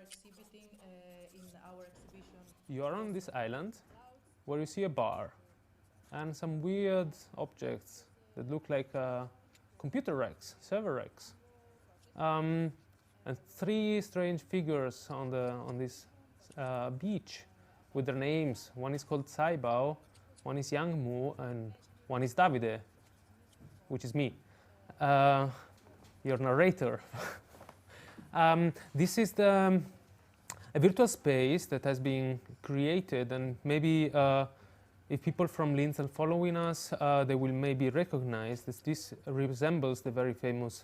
exhibiting in our exhibition. You are on this island where you see a bar and some weird objects that look like computer racks, server racks, and three strange figures on this beach with their names. One is called Saibao, one is Yang Mu, and one is Davide, which is me, your narrator. This is a virtual space that has been created, and maybe if people from Linz are following us, they will maybe recognize that this resembles the very famous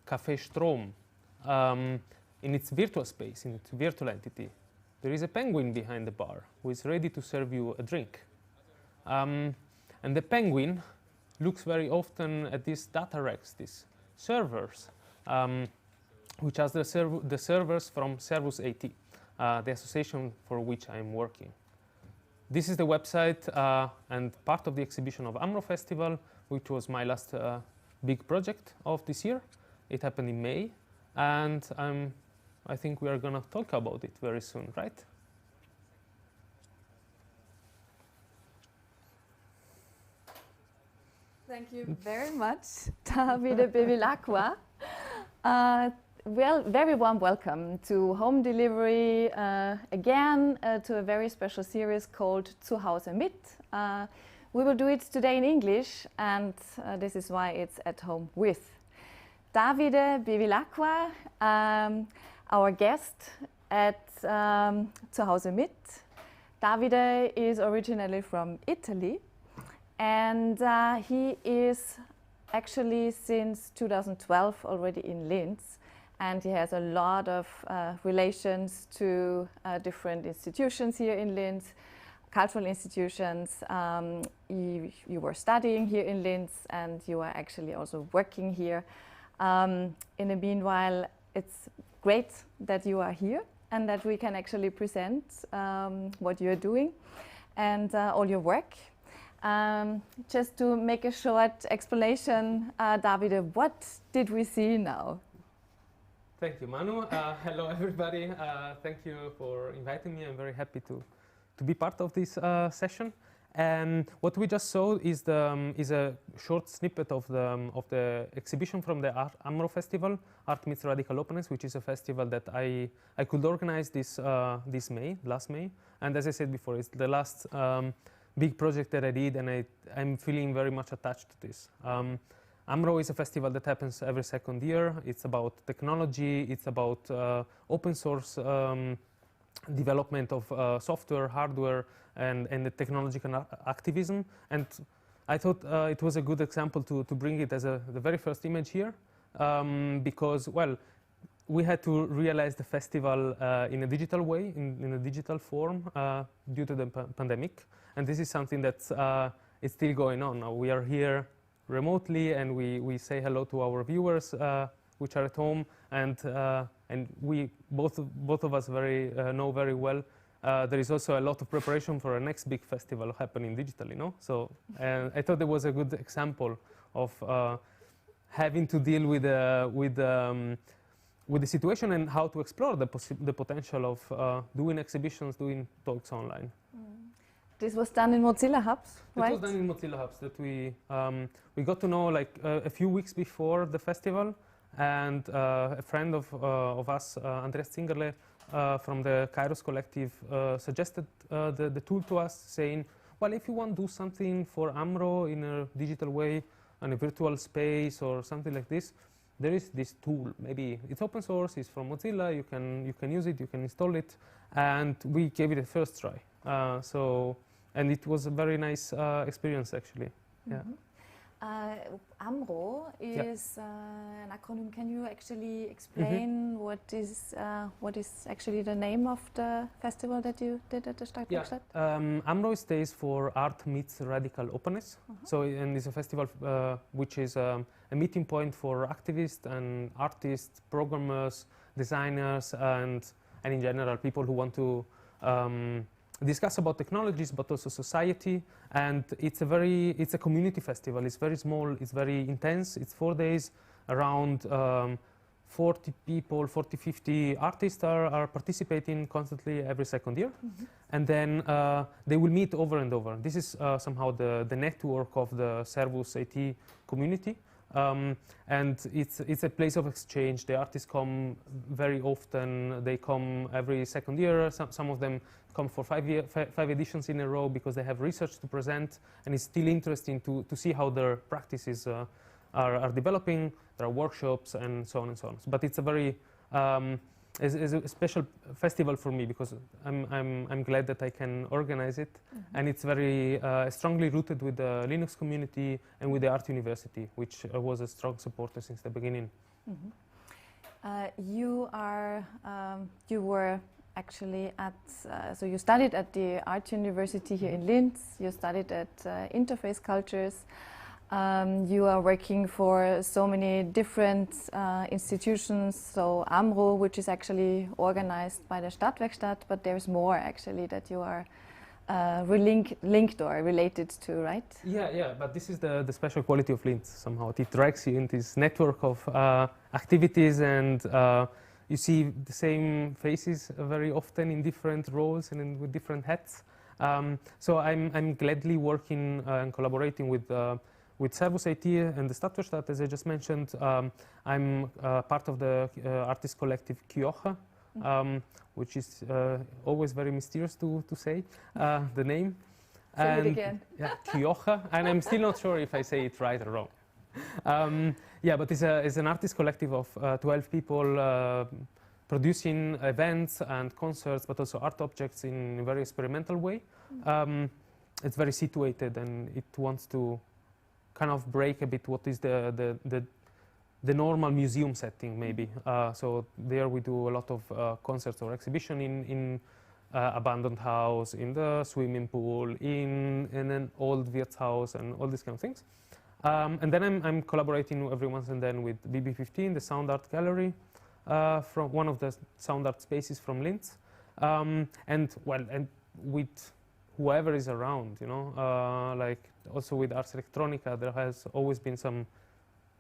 Café Strom in its virtual space, in its virtual entity. There is a penguin behind the bar who is ready to serve you a drink. And the penguin looks very often at these data racks, these servers, which are the servers from servus.at, the association for which I am working. This is the website and part of the exhibition of AMRO Festival, which was my last big project of this year. It happened in May, and I think we are going to talk about it very soon, right? Thank you very much, Davide Bevilacqua. Well, very warm welcome to Home Delivery, again to a very special series called qujOchÖ mit. We will do it today in English, and this is why it's at home with Davide Bevilacqua, our guest at qujOchÖ mit. Davide is originally from Italy, and he is actually since 2012 already in Linz, and he has a lot of relations to different institutions here in Linz, cultural institutions. You were studying here in Linz, and you are actually also working here. In the meanwhile, it's great that you are here and that we can actually present what you're doing and all your work. Just to make a short explanation, Davide, what did we see now? Thank you, Manu. Hello, everybody. Thank you for inviting me. I'm very happy to be part of this session. And what we just saw is a short snippet of the exhibition from the AMRO Festival, Art Meets Radical Openness, which is a festival that I could organize last May. And as I said before, it's the last big project that I did, and I'm feeling very much attached to this. AMRO is a festival that happens every second year. It's about technology. It's about open source development of software, hardware, and the technological activism. And I thought it was a good example to bring it as the very first image here, because, well, we had to realize the festival in a digital way, in a digital form, due to the pandemic. And this is something that's is still going on. Now we are here remotely, and we say hello to our viewers, which are at home, and we both of us know very well. There is also a lot of preparation for our next big festival happening digitally, no? So I thought there was a good example of having to deal with the situation and how to explore the potential of doing exhibitions, doing talks online. This was done in Mozilla Hubs, right? It was done in Mozilla Hubs that we got to know like a few weeks before the festival, and a friend of us, Andreas Zingerle, from the Kairos Collective, suggested the tool to us, saying, well, if you want to do something for AMRO in a digital way, in a virtual space or something like this, there is this tool. Maybe it's open source, it's from Mozilla, you can use it, you can install it, and we gave it a first try. And it was a very nice experience, actually. Yeah. AMRO is an acronym. Can you actually explain what is actually the name of the festival that you did at the Stadtwerkstatt? AMRO stands for Art Meets Radical Openness. So, and it's a festival which is a meeting point for activists and artists, programmers, designers, and in general people who want to discuss about technologies, but also society. And it's a community festival. It's very small. It's very intense. It's 4 days, around 40 people, 40, 50 artists are participating constantly every second year. And then they will meet over and over. This is somehow the network of the servus.at community. And it's a place of exchange. The artists come very often. They come every second year. Some of them come for 5 editions in a row because they have research to present. And it's still interesting to see how their practices are developing. There are workshops and so on and so on. But it's a very is a special festival for me because I'm glad that I can organize it, and it's very strongly rooted with the Linux community and with the Art University, which was a strong supporter since the beginning. You were actually at so you studied at the Art University here in Linz. You studied at Interface Cultures. You are working for so many different institutions, so AMRO, which is actually organized by the Stadtwerkstatt, but there's more actually that you are linked or related to, right? Yeah, but this is the special quality of Linz somehow. It drags you in this network of activities, and you see the same faces very often in different roles and with different hats. So I'm gladly working and collaborating with servus.at and the Stadtwerkstatt, as I just mentioned. I'm part of the artist collective qujOchÖ, which is always very mysterious to say, the name. Say it again. Yeah, qujOchÖ, and I'm still not sure if I say it right or wrong. Yeah, but it's an artist collective of 12 people producing events and concerts, but also art objects in a very experimental way. It's very situated, and it wants to kind of break a bit what is the normal museum setting, maybe. So there we do a lot of concerts or exhibition in abandoned house, in the swimming pool, in an old Wirtshaus, and all these kind of things. And then I'm collaborating every once and then with BB15, the sound art gallery, from one of the sound art spaces from Linz, and with whoever is around, you know, like also with Ars Electronica, there has always been some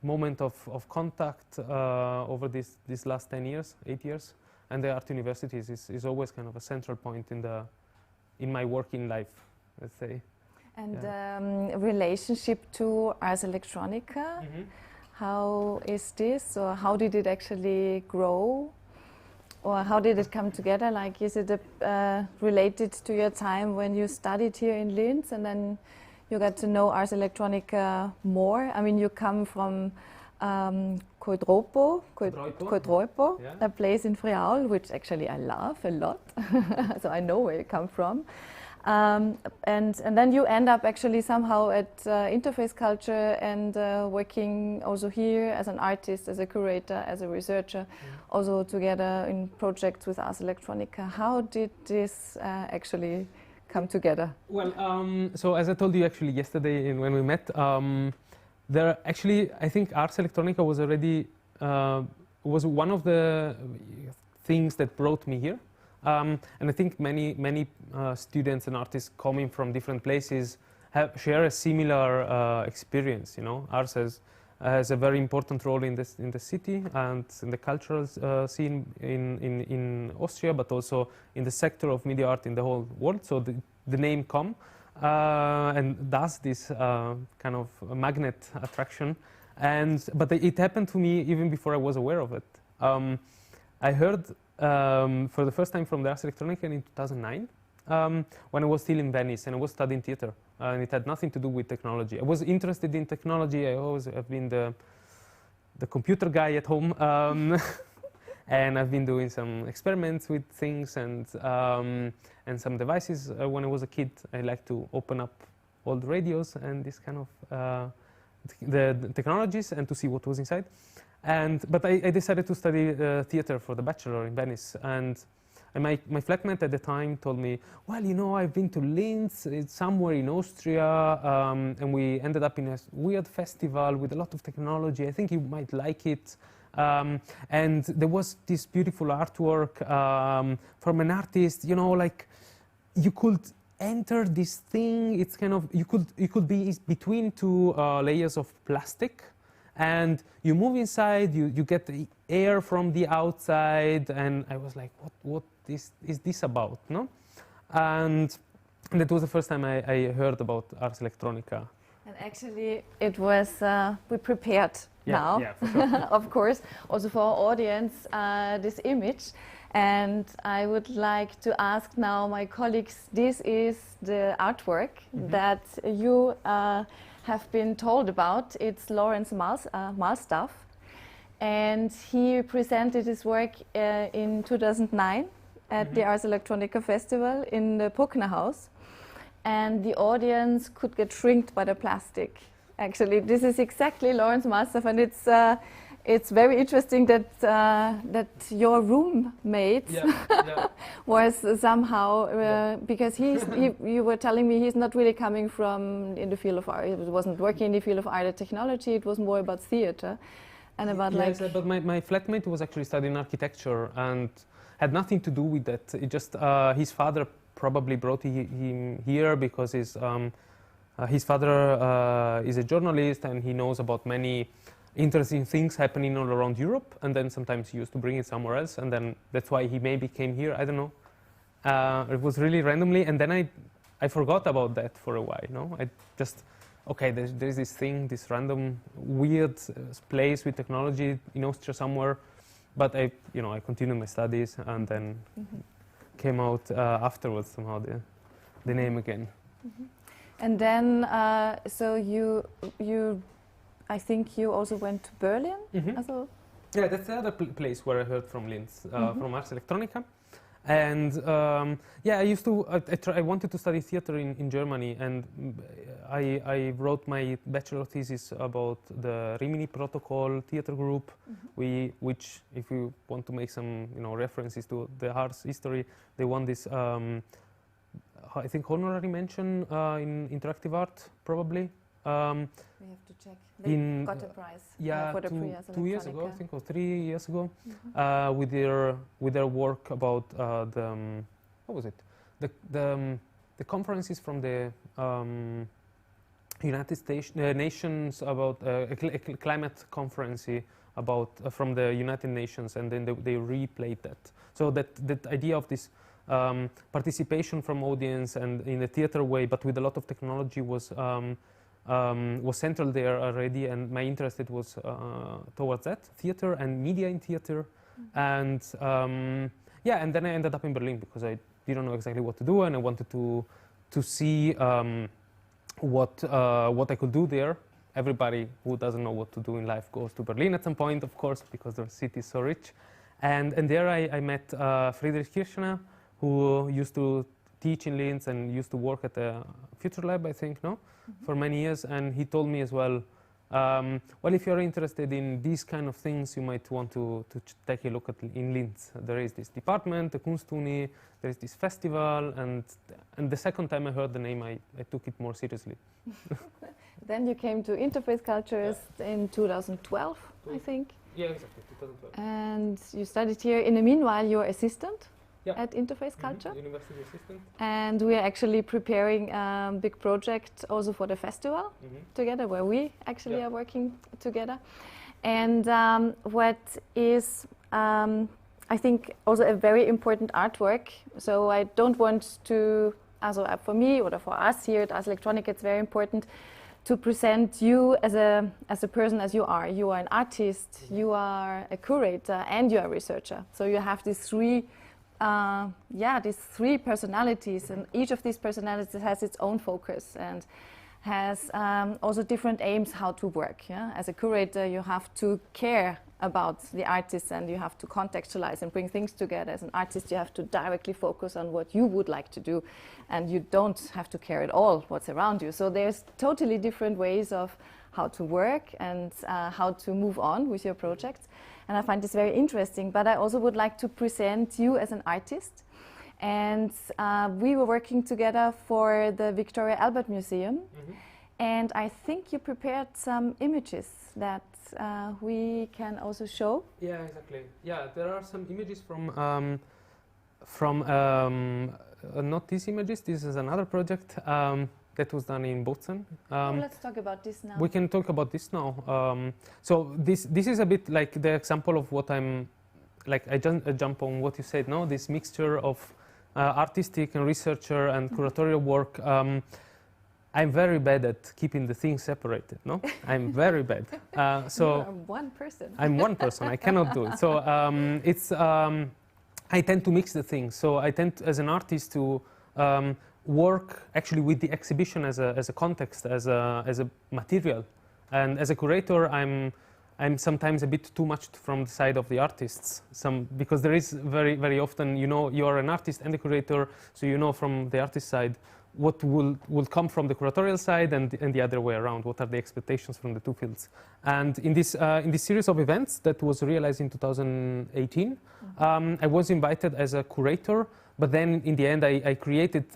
moment of contact over these last 10 years, 8 years, and the Art Universities is always kind of a central point in my working life, let's say. And relationship to Ars Electronica, how is this, or how did it actually grow? Or how did it come together? Like, is it related to your time when you studied here in Linz and then you got to know Ars Electronica more? I mean, you come from qujOchÖ, yeah, a place in Friaul, which actually I love a lot. So I know where you come from. And then you end up actually somehow at Interface Culture and working also here as an artist, as a curator, as a researcher, also together in projects with Ars Electronica. How did this actually come together? Well, so as I told you actually yesterday when we met, there actually, I think Ars Electronica was already, was one of the things that brought me here. And I think many students and artists coming from different places share a similar experience. You know, Ars has a very important role in the city and in the cultural scene in Austria, but also in the sector of media art in the whole world. So the name come and does this kind of magnet attraction, but it happened to me even before I was aware of it. I heard for the first time from the Ars Electronica in 2009, when I was still in Venice and I was studying theater, and it had nothing to do with technology. I was interested in technology. I always have been the computer guy at home, and I've been doing some experiments with things and some devices. When I was a kid, I liked to open up old radios and this kind of the technologies and to see what was inside. But I decided to study theater for the bachelor in Venice, and my flatmate at the time told me, well, you know, I've been to Linz, it's somewhere in Austria, and we ended up in a weird festival with a lot of technology. I think you might like it. And there was this beautiful artwork from an artist, you know, like you could enter this thing. It's kind of, you could be between two layers of plastic. and you move inside, you get the air from the outside, and I was like, what is this about, no? And that was the first time I heard about Ars Electronica. And actually, it was, we prepared now, yeah, for sure. of course, also for our audience, this image. And I would like to ask now my colleagues, this is the artwork that you have been told about. It's Lawrence Malstaff. And he presented his work in 2009 at the Ars Electronica Festival in the Bruckner House. And the audience could get shrinked by the plastic. Actually, this is exactly Lawrence Malstaff, and it's very interesting that that your roommate was somehow because you were telling me he's not really coming from in the field of art. He wasn't working in the field of art and technology. It was more about theater and about but my flatmate was actually studying architecture and had nothing to do with that. It just his father probably brought him here because his father is a journalist and he knows about many interesting things happening all around Europe, and then sometimes he used to bring it somewhere else, and then that's why he maybe came here. I don't know. It was really randomly, and then I forgot about that for a while. No, I just there's this thing, this random weird place with technology in Austria somewhere, but I continued my studies and then came out afterwards somehow the name again. And then so you I think you also went to Berlin. Also. Yeah, that's the other place where I heard from Linz, from Ars Electronica. And I wanted to study theater in Germany, and I wrote my bachelor thesis about the Rimini Protocol theater group, which, if you want to make some references to the Ars history, they won this I think honorary mention in interactive art, probably. We have to check. They got a prize for the pre-Ars Electronica. 2 years ago, I think, or 3 years ago, with their work about what was it? The conferences from the United Nations about a climate conference about from the United Nations, and then they replayed that. So that idea of this participation from audience and in a theater way, but with a lot of technology was central there already, and my interest was towards that, theater and media in theater. And and then I ended up in Berlin because I didn't know exactly what to do, and I wanted to see what I could do there. Everybody who doesn't know what to do in life goes to Berlin at some point, of course, because the city is so rich. And there I met Friedrich Kirchner, who used to teach in Linz and used to work at the Future Lab, I think, for many years. And he told me as well, if you're interested in these kind of things, you might want to take a look at in Linz. There is this department, the Kunstuni, there is this festival, and the second time I heard the name, I took it more seriously. Then you came to Interface Cultures in 2012, I think. Yeah, exactly, 2012. And you studied here. In the meanwhile, you're assistant at Interface Culture. University assistant. And we are actually preparing a big project also for the festival together, where we actually are working together. And what is, I think, also a very important artwork. So I don't want to, also for me or for us here at Ars Electronica, it's very important to present you as a person as you are. You are an artist, you are a curator, and you are a researcher. So you have these three personalities, and each of these personalities has its own focus and has also different aims how to work. Yeah? As a curator, you have to care about the artists and you have to contextualize and bring things together. As an artist, you have to directly focus on what you would like to do, and you don't have to care at all what's around you. So there's totally different ways of how to work and how to move on with your projects. And I find this very interesting, but I also would like to present you as an artist. And we were working together for the Victoria Albert Museum. And I think you prepared some images that we can also show. Yeah, exactly. Yeah, there are some images from not these images. This is another project. that was done in Bozen. Let's talk about this now. We can talk about this now. So this is a bit like the example of what I'm like. I jump on what you said. No, this mixture of artistic and researcher and curatorial work. I'm very bad at keeping the things separated. No, I'm very bad. So you are one person. I'm one person. I cannot do it. So it's. I tend to mix the things. So I tend, as an artist, to work actually with the exhibition as a context, as a material, and as a curator, I'm sometimes a bit too much from the side of the artists. Because there is very often, you know, you are an artist and a curator, so you know from the artist side what will come from the curatorial side and the other way around. What are the expectations from the two fields? And in this series of events that was realized in 2018, I was invited as a curator, but then in the end I created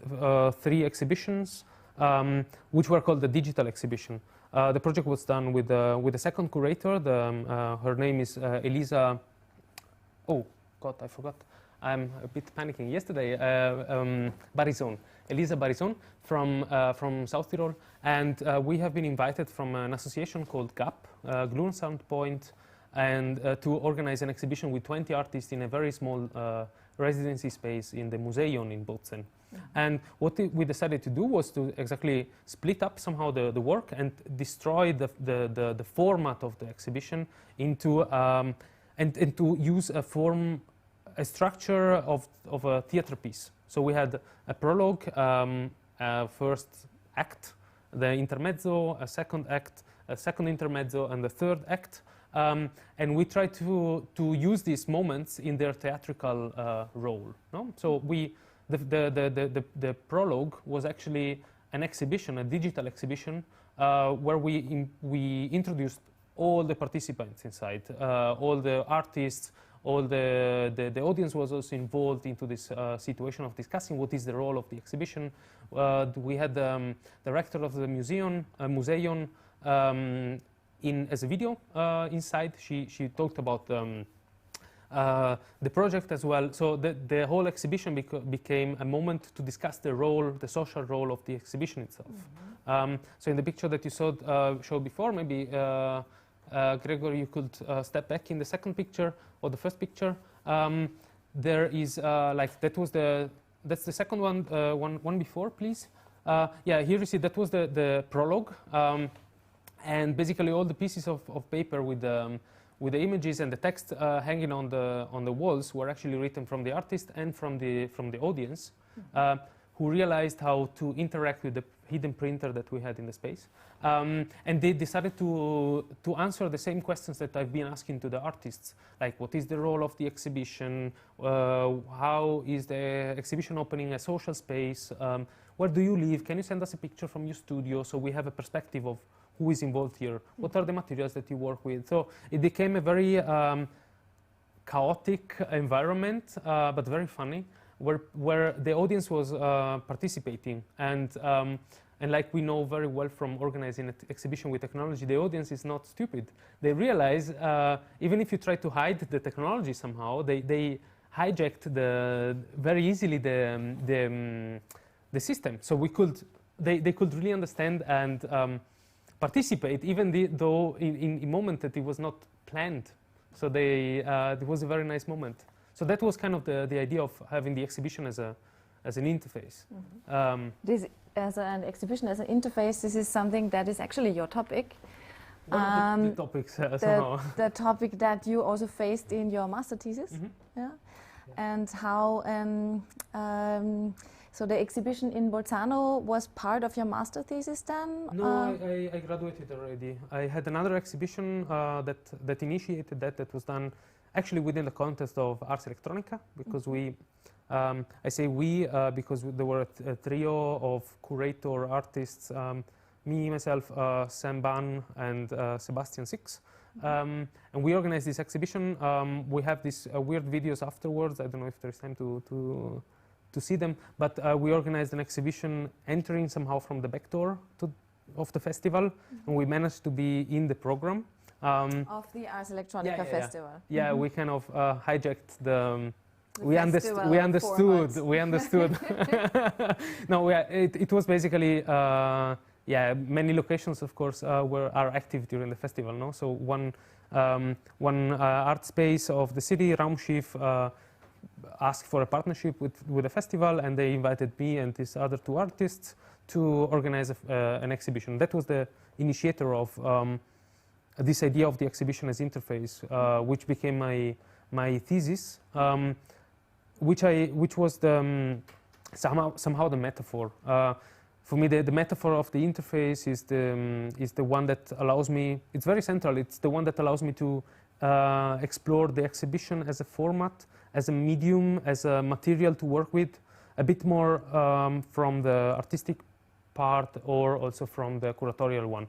3 exhibitions, which were called the digital exhibition. The project was done with a second curator. Her name is Elisa. Oh God, I forgot. I'm a bit panicking. Yesterday, Barizon. Elisa Barizon from South Tyrol, and we have been invited from an association called GAP, Glunsound Point, and to organize an exhibition with 20 artists in a very small residency space in the Museum in Bozen. And what we decided to do was to exactly split up somehow the work and destroy the format of the exhibition into and to use a structure of a theater piece. So we had a prologue, first act, the intermezzo, a second act, a second intermezzo, and the third act. And we tried to use these moments in their theatrical role. No? So the prologue was actually an exhibition, a digital exhibition, where we introduced all the participants inside, all the artists. All the audience was also involved into this situation of discussing what is the role of the exhibition. We had the director of the museum as a video inside. She talked about the project as well. So the whole exhibition became a moment to discuss the social role of the exhibition itself. So in the picture that you showed before, maybe Gregor, you could step back in the second picture or the first picture. There is that's the second one before, please. Yeah, here you see that was the prologue, and basically all the pieces of paper with the images and the text hanging on the walls were actually written from the artist and from the audience, who realized how to interact with the hidden printer that we had in the space. And they decided to answer the same questions that I've been asking to the artists, like what is the role of the exhibition, how is the exhibition opening a social space, where do you live, can you send us a picture from your studio so we have a perspective of who is involved here, what are the materials that you work with. So it became a very chaotic environment, but very funny, where the audience was participating, and like we know very well from organizing an exhibition with technology, the audience is not stupid. They realize even if you try to hide the technology somehow, they hijacked very easily the system. So they could really understand and participate, even though in moment that it was not planned. So it was a very nice moment. So that was kind of the idea of having the exhibition as an interface. This as an exhibition, as an interface, this is something that is actually your topic. One of the topics somehow. The topic that you also faced in your master thesis. Yeah. And how so the exhibition in Bolzano was part of your master thesis then? No, I graduated already. I had another exhibition that initiated that was done actually within the context of Ars Electronica, because I say we because there were a trio of curator artists, me, myself, Sam Ban, and Sebastian Six. And we organized this exhibition. We have these weird videos afterwards. I don't know if there's time to see them, but we organized an exhibition entering somehow from the back door of the festival, and we managed to be in the program. Of the Ars Electronica festival. Yeah, we kind of hijacked We understood. We understood. No, it was basically many locations, of course, are active during the festival. No, so one art space of the city, Raumschiff, asked for a partnership with the festival, and they invited me and these other two artists to organize an exhibition. That was the initiator of this idea of the exhibition as interface, which became my thesis, which was somehow the metaphor. For me, the metaphor of the interface is the one that allows me. It's very central. It's the one that allows me to explore the exhibition as a format, as a medium, as a material to work with, a bit more from the artistic part or also from the curatorial one.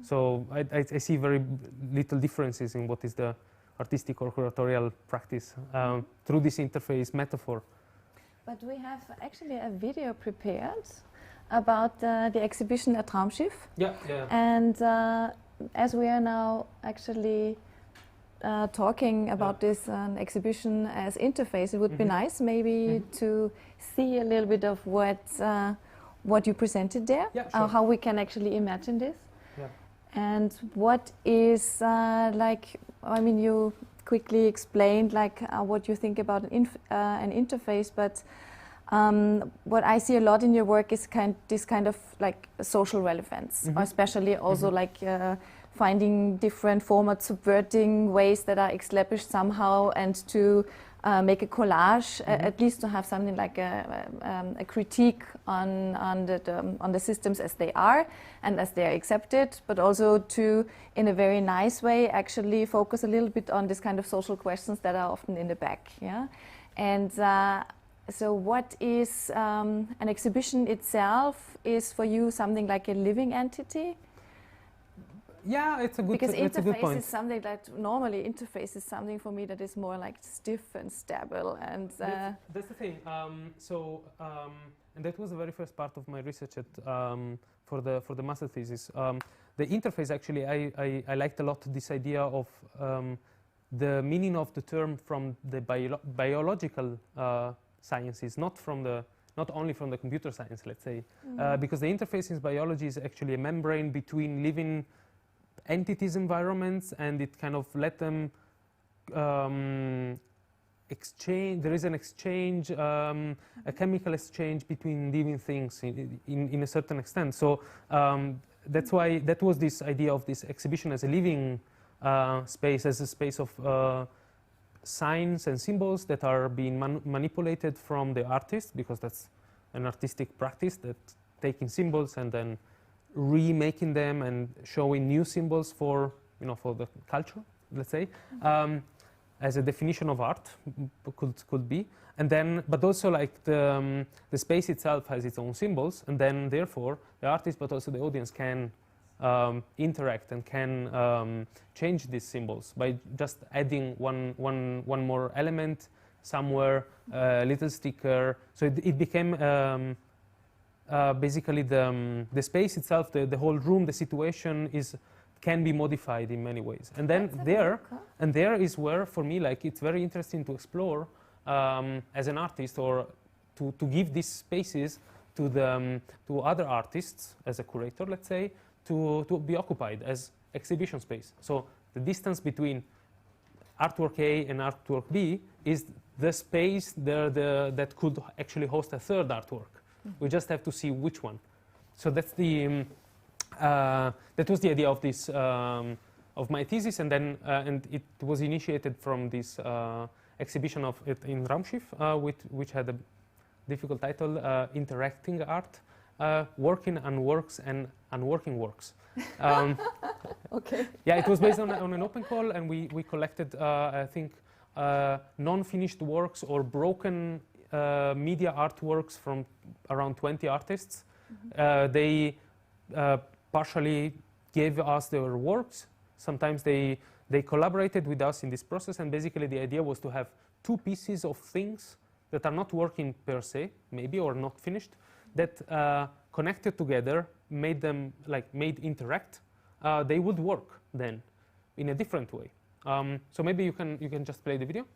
So I see very little differences in what is the artistic or curatorial practice through this interface metaphor. But we have actually a video prepared about the exhibition at Raumschiff. Yeah. And as we are now actually talking about this exhibition as interface, it would be nice maybe to see a little bit of what you presented there, how we can actually imagine this. Yeah. And what is you quickly explained what you think about an interface, but what I see a lot in your work is this kind of like social relevance, or especially also finding different formats, subverting ways that are established somehow, and to make a collage, at least to have something like a critique on the systems as they are and as they are accepted, but also to, in a very nice way, actually focus a little bit on this kind of social questions that are often in the back. Yeah, and so what is an exhibition itself is for you something like a living entity? Yeah, it's a good because it's a good point. Interface is something that normally interface is something for me that is more like stiff and stable, and that's the thing. And that was the very first part of my research at for the master thesis. The interface, actually, I liked a lot this idea of the meaning of the term from the biological sciences, not only from the computer science, let's say, because the interface in biology is actually a membrane between living entities, environments, and it kind of let them exchange. There is an exchange, a chemical exchange between living things in a certain extent. So that's why that was this idea of this exhibition as a living space, as a space of signs and symbols that are being manipulated from the artist, because that's an artistic practice, that taking symbols and then remaking them and showing new symbols for the culture, let's say, as a definition of art could be. And then, but also like the space itself has its own symbols, and then therefore the artist, but also the audience can interact and can change these symbols by just adding one more element somewhere, a little sticker. So it became basically the space itself, the whole room, the situation can be modified in many ways. And then there is where, for me, like, it's very interesting to explore as an artist, or to give these spaces to other artists as a curator, let's say, to be occupied as exhibition space. So the distance between artwork A and artwork B is the space there that could actually host a third artwork. We just have to see which one. So that's that was the idea of this of my thesis, and then and it was initiated from this exhibition of it in Raumschiff, which had a difficult title, Interacting Art, Working on Works and Unworking Works. Okay. Yeah, it was based on an open call, and we collected, I think, non-finished works or broken media artworks from around 20 artists. They partially gave us their works. Sometimes they collaborated with us in this process, and basically the idea was to have two pieces of things that are not working per se, maybe, or not finished, that connected together, made them made interact. They would work then in a different way. So maybe you can just play the video.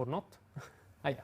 or not. Yeah.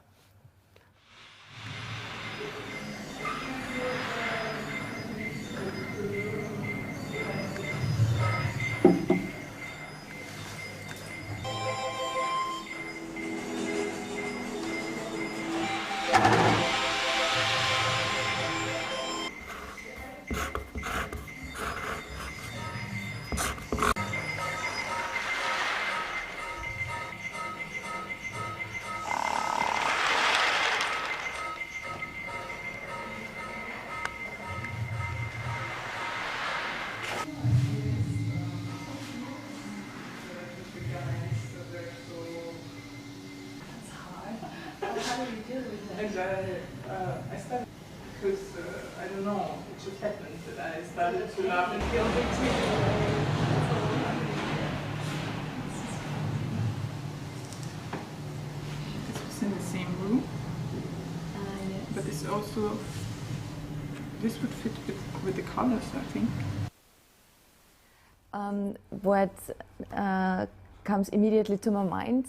I started because, I don't know, it just happened that I started to laugh and feel big This was in the same room, Yes. but it's also, this would fit with the colors, I think. What comes immediately to my mind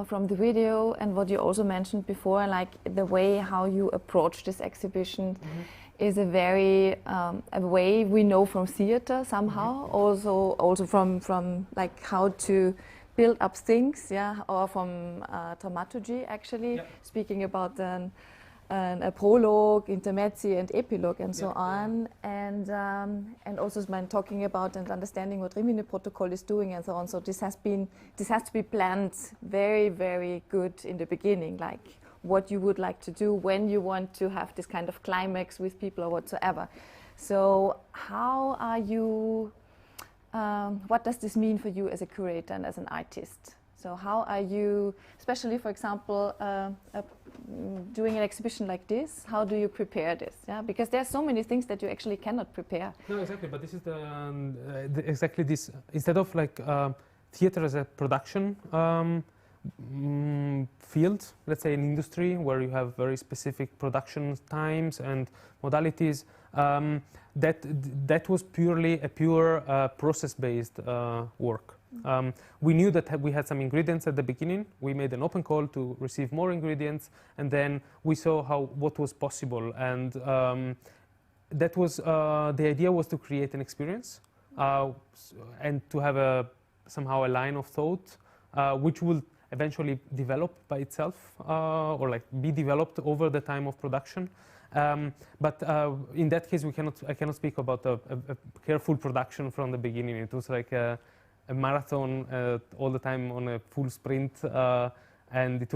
from the video and what you also mentioned before, like the way how you approach this exhibition is a very a way we know from theater somehow, also from like how to build up things, yeah, or from dramaturgy actually, speaking about a prologue, intermezzi, and epilogue, and so on, and also talking about and understanding what Rimini Protocol is doing, and so on. So this has to be planned very, very good in the beginning, like what you would like to do when you want to have this kind of climax with people or whatsoever. So how are you? What does this mean for you as a curator and as an artist? So how are you, especially for example, doing an exhibition like this, how do you prepare this? Yeah, because there are so many things that you actually cannot prepare. No, exactly, but this is exactly this, instead of like theater as a production field, let's say an industry where you have very specific production times and modalities, that was purely a pure process-based work. We knew that we had some ingredients at the beginning. We made an open call to receive more ingredients, and then we saw what was possible. And that was the idea was to create an experience and to have somehow a line of thought, which will eventually develop by itself or like be developed over the time of production. But in that case, I cannot speak about a careful production from the beginning. It was like a marathon all the time on a full sprint, and it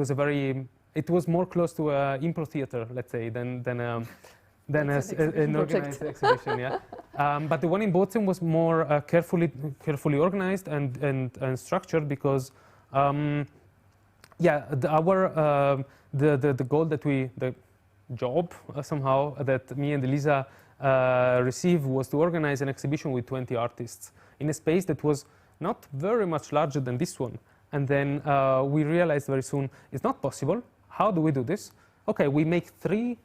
was more close to an improv theater, let's say, than an organized exhibition. Yeah. But the one in Bozen was more carefully organized and structured because, yeah, the goal that the job somehow that me and Elisa received was to organize an exhibition with 20 artists in a space that was not very much larger than this one. And then we realized very soon it's not possible. How do we do this? Okay, we make three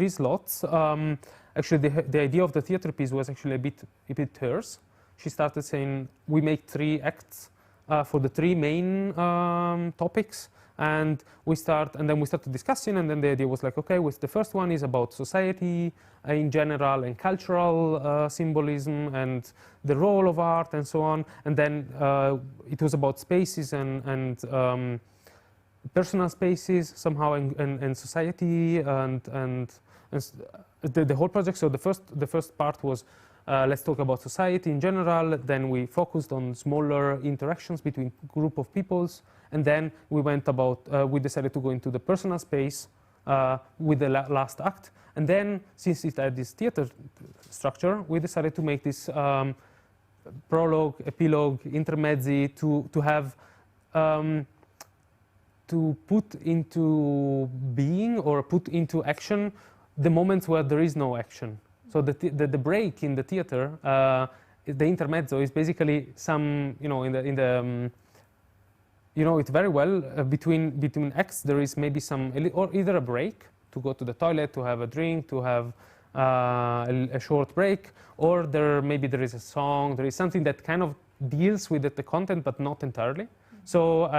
slots. Actually, the idea of the theater piece was actually a bit hers. She started saying we make 3 acts for the 3 main topics. And then we started discussing, and then the idea was like, okay, the first one is about society in general and cultural symbolism and the role of art and so on. And then it was about spaces and personal spaces somehow and society and the whole project. So the first part was let's talk about society in general. Then we focused on smaller interactions between group of peoples. And then we went we decided to go into the personal space with the last act. And then, since it had this theater structure, we decided to make this prologue, epilogue, intermezzi to have to put into being or put into action the moments where there is no action. So the break in the theater, the intermezzo, is basically some, it's very well between acts there is maybe or either a break to go to the toilet, to have a drink, to have a short break, or maybe there is a song, there is something that kind of deals with the content but not entirely. So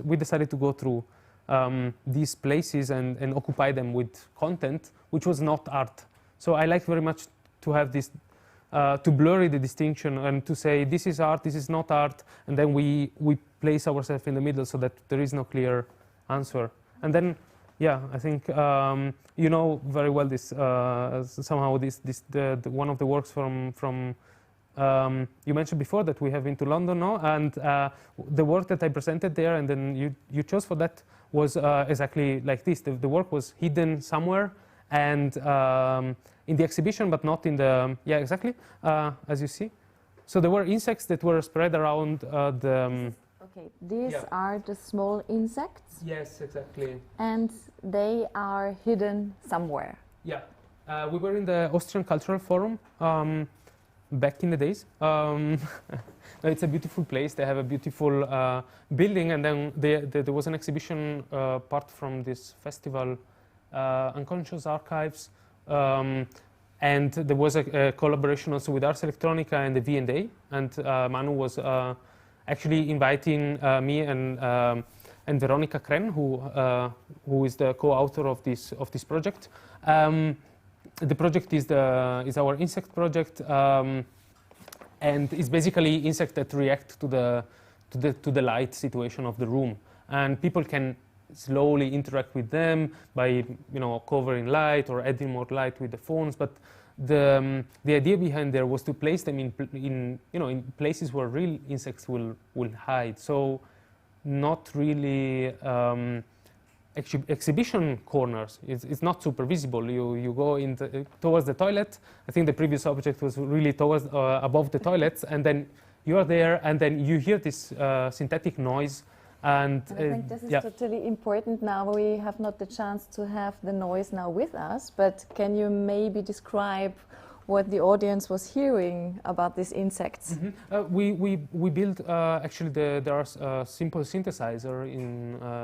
we decided to go through these places and occupy them with content which was not art. So I like very much to have this, to blur the distinction and to say this is art, this is not art, and then we place ourselves in the middle so that there is no clear answer. And then, yeah, I think you know very well this somehow the one of the works from you mentioned before that we have been to London, no? And the work that I presented there, and then you chose for that was exactly like this. The work was hidden somewhere, and in the exhibition, but not in the exactly as you see. So there were insects that were spread around the. Okay, these are the small insects. Yes, exactly. And they are hidden somewhere. Yeah, we were in the Austrian Cultural Forum back in the days. It's a beautiful place. They have a beautiful building, and then there was an exhibition part from this festival, Unconscious Archives, and there was a collaboration also with Ars Electronica and the V&A, and Manu was actually inviting me and Veronica Kren, who is the co-author of this project. The project is our insect project, and it's basically insects that react to the light situation of the room, and people can slowly interact with them by covering light or adding more light with the phones. But the idea behind there was to place them in places where real insects will hide. So not really exhibition corners. It's not super visible. You go towards the toilet. I think the previous object was really towards above the toilets, and then you are there, and then you hear this synthetic noise. And I think this is totally important. Now we have not the chance to have the noise now with us, but can you maybe describe what the audience was hearing about these insects? Mm-hmm. We built actually there are simple synthesizer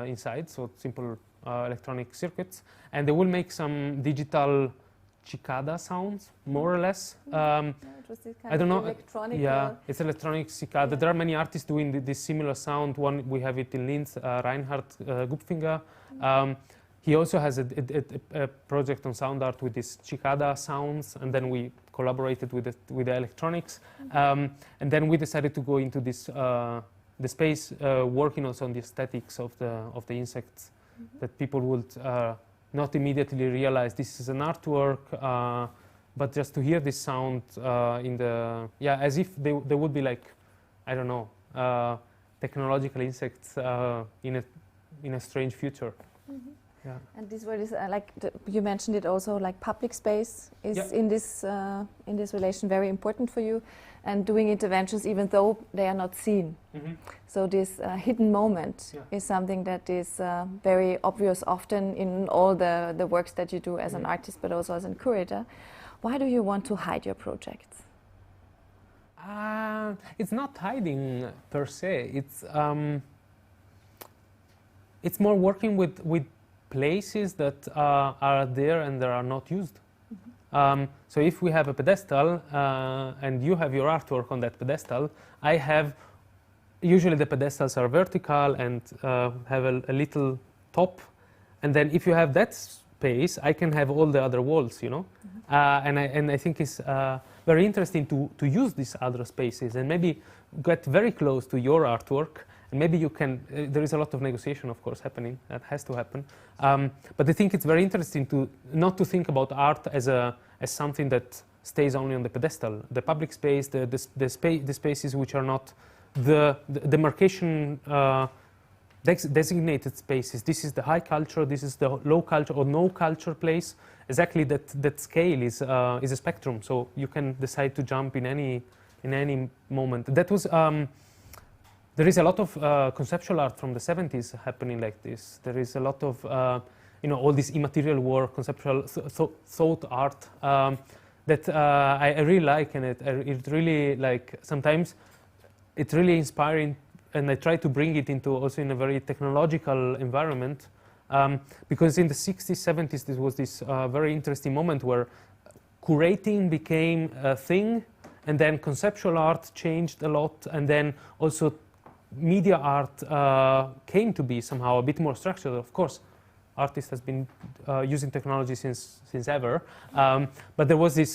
inside, so simple electronic circuits, and they will make some digital cicada sounds, more or less. It was this kind I don't know. Electronic. Yeah, it's electronic cicada. Yeah. There are many artists doing this similar sound. One we have it in Linz, Reinhard Gupfinger. He also has a project on sound art with these cicada sounds, and then we collaborated with the electronics, and then we decided to go into this the space, working also on the aesthetics of the insects, that people would not immediately realize this is an artwork, but just to hear this sound as if they would be like, I don't know, technological insects in a strange future. Mm-hmm. Yeah. And this word is you mentioned it also, like public space is in this relation very important for you, and doing interventions even though they are not seen. Mm-hmm. So this hidden moment is something that is very obvious often in all the works that you do as an artist, but also as a curator. Why do you want to hide your projects? It's not hiding per se. It's more working with places that are there and that are not used. Mm-hmm. So if we have a pedestal and you have your artwork on that pedestal, usually the pedestals are vertical and have a little top, and then if you have that space, I can have all the other walls, Mm-hmm. And I think it's very interesting to use these other spaces and maybe get very close to your artwork. And maybe you can, there is a lot of negotiation, of course, happening. That has to happen. But I think it's very interesting not to think about art as something that stays only on the pedestal. The public space, the spaces which are not the demarcation designated spaces. This is the high culture, this is the low culture or no culture place. Exactly that scale is a spectrum. So you can decide to jump in any moment. That was. There is a lot of conceptual art from the 70s happening like this. There is a lot of, all this immaterial work, conceptual thought art that I really like, and it really sometimes it's really inspiring, and I try to bring it into also in a very technological environment, because in the 60s, 70s, there was this very interesting moment where curating became a thing, and then conceptual art changed a lot, and then also media art came to be somehow a bit more structured. Of course, artists has been using technology since ever, but there was this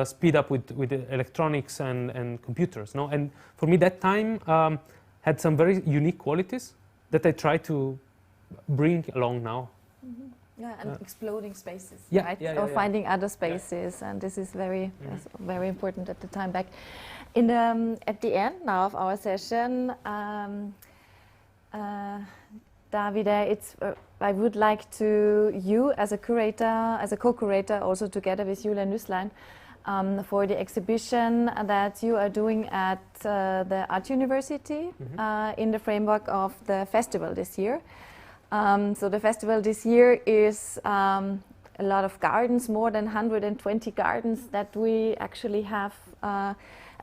speed up with electronics and computers. No, and for me that time had some very unique qualities that I try to bring along now. Mm-hmm. Yeah, and exploding spaces, yeah, right? yeah, or yeah, finding other spaces, and this is very, very important at the time back. In at the end now of our session, Davide, I would like to you as a curator, as a co-curator, also together with Julia Nüsslein, for the exhibition that you are doing at the Art University in the framework of the festival this year. So the festival this year is a lot of gardens, more than 120 gardens that we actually have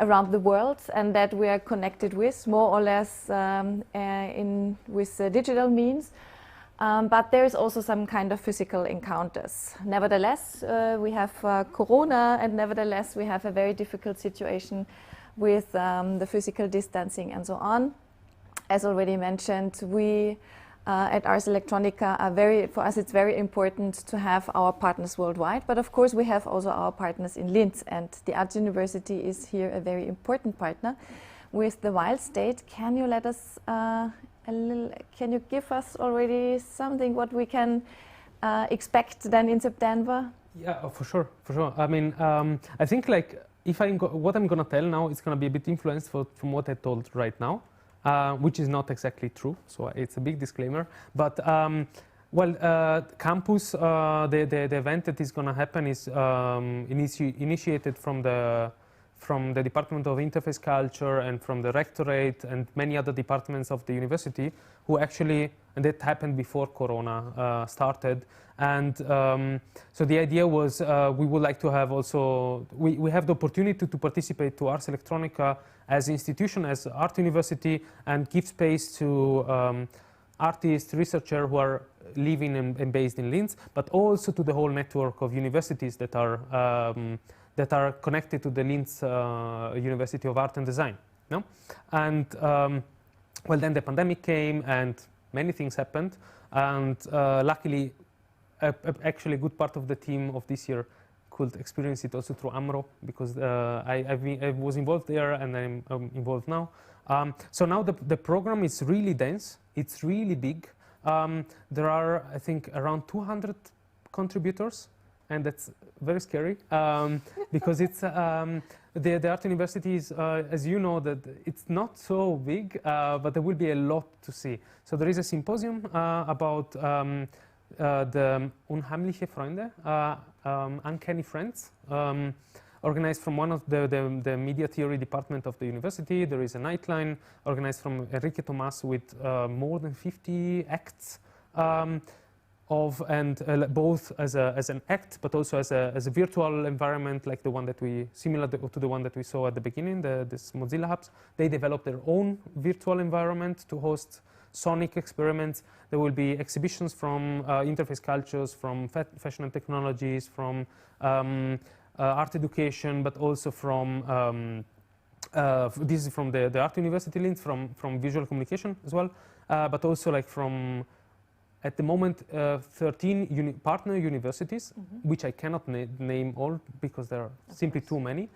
around the world and that we are connected with, more or less with digital means. But there is also some kind of physical encounters. Nevertheless, we have Corona, and nevertheless we have a very difficult situation with the physical distancing and so on. As already mentioned, we at Ars Electronica for us it's very important to have our partners worldwide, but of course we have also our partners in Linz, and the Art University is here a very important partner with the Wild State. Can you let us can you give us already something what we can expect then in September? Yeah, for sure. I mean, I think like what I'm gonna tell now is gonna be a bit influenced from what I told right now. Which is not exactly true, so it's a big disclaimer. But campus, the event that is going to happen is initiated from the Department of Interface Culture and from the Rectorate and many other departments of the university, who actually, and that happened before Corona started. And so the idea was we would like to have also, we have the opportunity to participate to Ars Electronica as institution, as art university, and give space to artists, researchers who are living and based in Linz, but also to the whole network of universities that are connected to the Linz University of Art and Design. No? And well, then the pandemic came and many things happened, and luckily actually a good part of the team of this year could experience it also through AMRO, because I was involved there and I'm involved now. So now the program is really dense, it's really big. There are, I think, around 200 contributors, and that's very scary because it's the Art University is, as you know, that it's not so big, but there will be a lot to see. So there is a symposium about the Unheimliche Freunde, Uncanny Friends, organized from one of the media theory department of the university. There is a nightline organized from Enrique Tomas with more than 50 acts both as an act, but also as a virtual environment, like the one that similar to the one that we saw at the beginning, this Mozilla Hubs. They developed their own virtual environment to host sonic experiments. There will be exhibitions from interface cultures, from fashion and technologies, from art education, but also from this is from the Art University Linz, from visual communication as well, but also like from, at the moment, 13 partner universities, which I cannot name all because there are simply too many,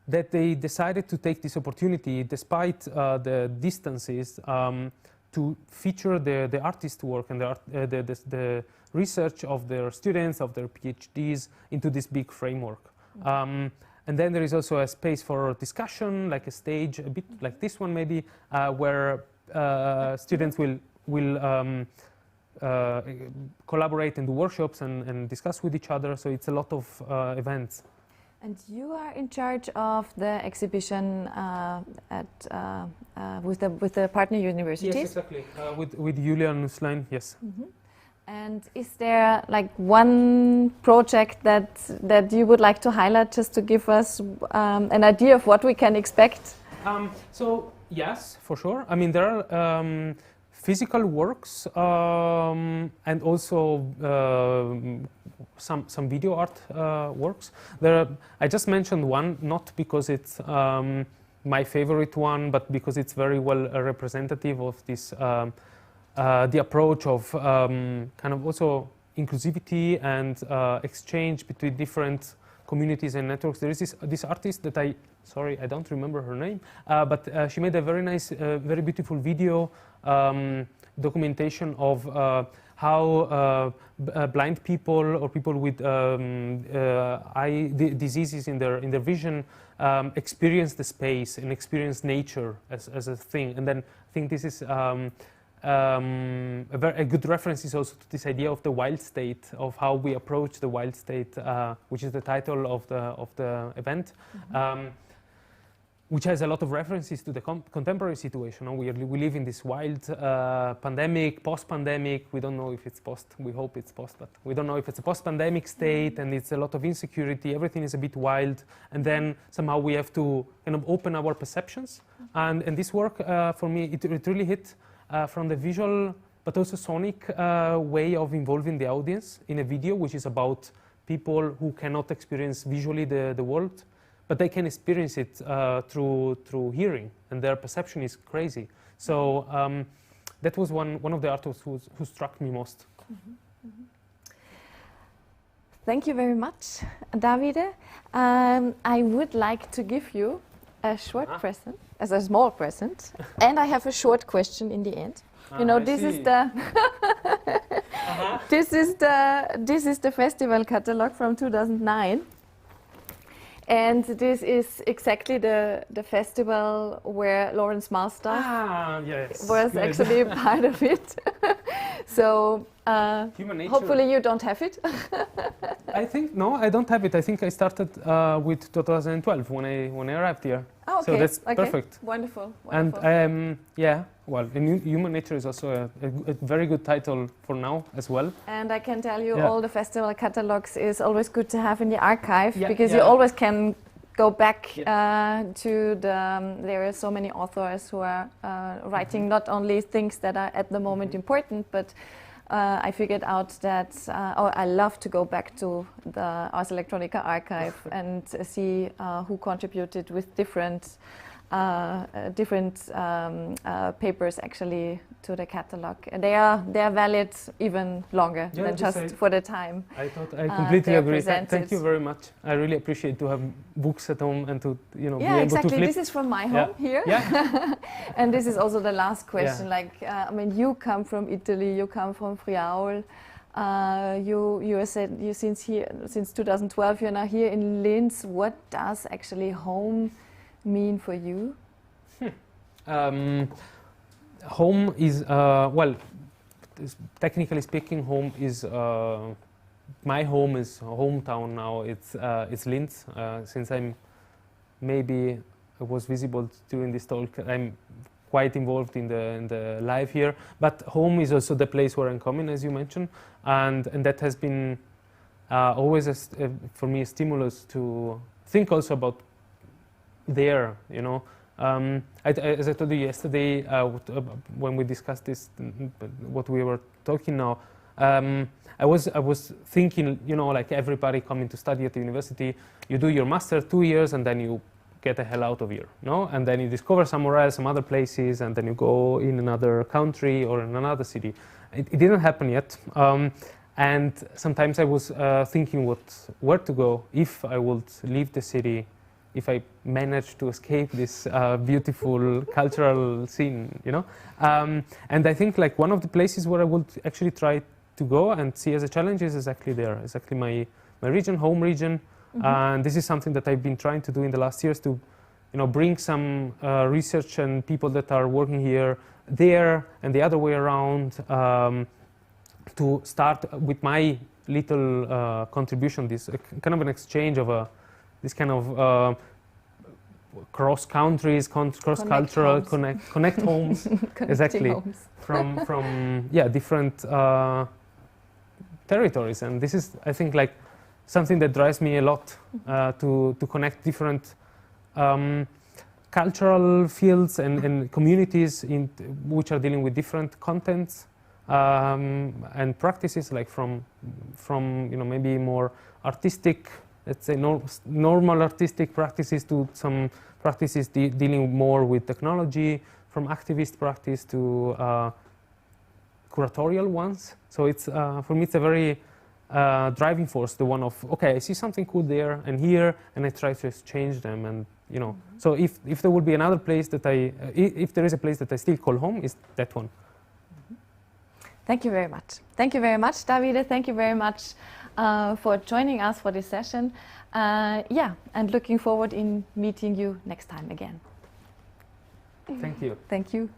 that they decided to take this opportunity, despite the distances, to feature the artist work and the research of their students, of their PhDs, into this big framework. And then there is also a space for discussion, like a stage, a bit like this one maybe, where students will collaborate and do workshops and discuss with each other. So it's a lot of events. And you are in charge of the exhibition with the partner universities? Yes, exactly. With Julia Nüsslein, yes. And is there like one project that you would like to highlight, just to give us an idea of what we can expect? So yes, for sure. I mean, there are physical works and also some video art works. I just mentioned one, not because it's my favorite one, but because it's very well representative of this the approach of kind of also inclusivity and exchange between different communities and networks. There is this artist that I don't remember her name, but she made a very nice, very beautiful video documentation of how blind people or people with eye diseases in their vision experience the space and experience nature as a thing. And then I think this is a good reference is also to this idea of the wild state, of how we approach the wild state, which is the title of the event. Which has a lot of references to the contemporary situation. We live in this wild pandemic, post-pandemic. We don't know if it's post. We hope it's post, but we don't know if it's a post-pandemic state, and it's a lot of insecurity. Everything is a bit wild, and then somehow we have to kind of open our perceptions. And this work, for me, it really hit from the visual, but also sonic way of involving the audience in a video, which is about people who cannot experience visually the world. But they can experience it through hearing, and their perception is crazy. So that was one of the artists who struck me most. Thank you very much, Davide. I would like to give you a short present, as a small present, and I have a short question in the end. You know, this is the this is the festival catalog from 2009. And this is exactly the festival where Lawrence Master was actually part of it. So hopefully you don't have it. I think no, I don't have it. I think I started with 2012 when I arrived here. Oh, okay. So that's perfect. Wonderful. And yeah, well, Human Nature is also a very good title for now as well. And I can tell you, all the festival catalogs is always good to have in the archive, because you always can go back to the. There are so many authors who are writing not only things that are at the moment important, but I figured out that I love to go back to the Ars Electronica archive and see who contributed with different papers actually to the catalog. They are valid even longer than just for the time. I completely agree. Thank you very much. I really appreciate to have books at home and to be able to flip. This is from my home here. And this is also the last question. Like, I mean, you come from Italy, you come from Friaul. You said since 2012 you're now here in Linz. What does actually home mean for you? Home is well, technically speaking, home is my home is hometown now. It's Linz. Since I was visible during this talk, I'm quite involved in the life here. But home is also the place where I'm coming, as you mentioned, and that has been always for me a stimulus to think also about there, you know. As I told you yesterday, when we discussed this, what we were talking now, I was thinking, you know, like everybody coming to study at the university, you do your master 2 years and then you get the hell out of here, no? And then you discover somewhere else, some other places, and then you go in another country or in another city. It didn't happen yet. And sometimes I was thinking where to go if I would leave the city, if I managed to escape this beautiful cultural scene, you know. And I think like one of the places where I would actually try to go and see as a challenge is exactly there, exactly my region, home region. And this is something that I've been trying to do in the last years to, you know, bring some research and people that are working here, there, and the other way around, to start with my little contribution, this kind of an exchange of this kind of cross countries, cross cultural, connect homes, exactly, homes. from different territories, and this is, I think, like something that drives me a lot, to connect different cultural fields and communities which are dealing with different contents and practices, like from you know, maybe more artistic, let's say normal artistic practices, to some practices dealing more with technology, from activist practice to curatorial ones. So it's for me it's a very driving force, the one of, okay, I see something cool there and here, and I try to exchange them, and you know. So if there would be another place that if there is a place that I still call home, is that one. Thank you very much. Thank you very much, Davide. Thank you very much for joining us for this session. Yeah, and looking forward in meeting you next time again. Thank you. Thank you.